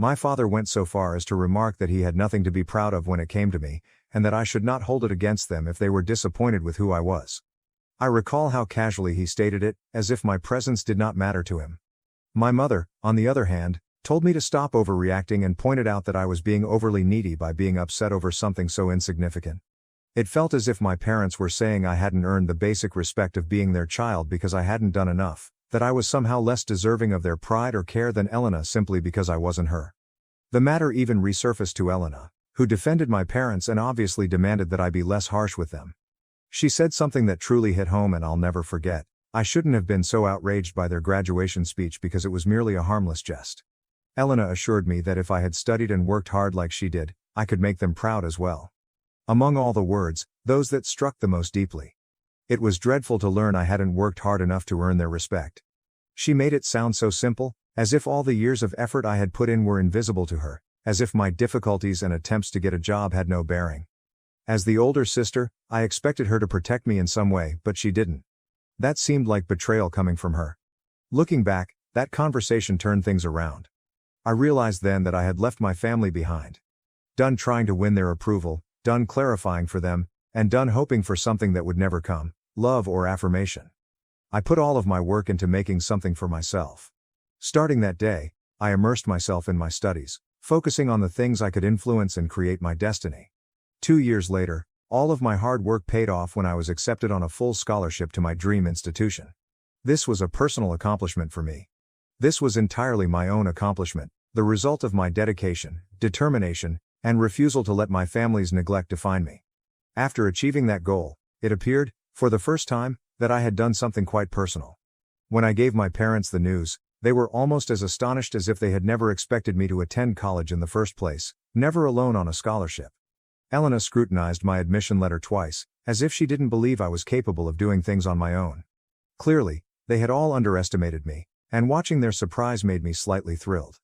My father went so far as to remark that he had nothing to be proud of when it came to me, and that I should not hold it against them if they were disappointed with who I was. I recall how casually he stated it, as if my presence did not matter to him. My mother, on the other hand, told me to stop overreacting and pointed out that I was being overly needy by being upset over something so insignificant. It felt as if my parents were saying I hadn't earned the basic respect of being their child because I hadn't done enough, that I was somehow less deserving of their pride or care than Elena simply because I wasn't her. The matter even resurfaced to Elena, who defended my parents and obviously demanded that I be less harsh with them. She said something that truly hit home and I'll never forget. I shouldn't have been so outraged by their graduation speech because it was merely a harmless jest. Elena assured me that if I had studied and worked hard like she did, I could make them proud as well. Among all the words, those that struck the most deeply. It was dreadful to learn I hadn't worked hard enough to earn their respect. She made it sound so simple, as if all the years of effort I had put in were invisible to her, as if my difficulties and attempts to get a job had no bearing. As the older sister, I expected her to protect me in some way, but she didn't. That seemed like betrayal coming from her. Looking back, that conversation turned things around. I realized then that I had left my family behind. Done trying to win their approval, done clarifying for them, and done hoping for something that would never come, love or affirmation. I put all of my work into making something for myself. Starting that day, I immersed myself in my studies, focusing on the things I could influence and create my destiny. 2 years later, all of my hard work paid off when I was accepted on a full scholarship to my dream institution. This was a personal accomplishment for me. This was entirely my own accomplishment, the result of my dedication, determination, and refusal to let my family's neglect define me. After achieving that goal, it appeared, for the first time, that I had done something quite personal. When I gave my parents the news, they were almost as astonished as if they had never expected me to attend college in the first place, never alone on a scholarship. Elena scrutinized my admission letter twice, as if she didn't believe I was capable of doing things on my own. Clearly, they had all underestimated me, and watching their surprise made me slightly thrilled.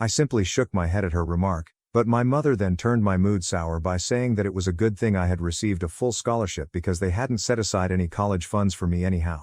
I simply shook my head at her remark, but my mother then turned my mood sour by saying that it was a good thing I had received a full scholarship because they hadn't set aside any college funds for me anyhow.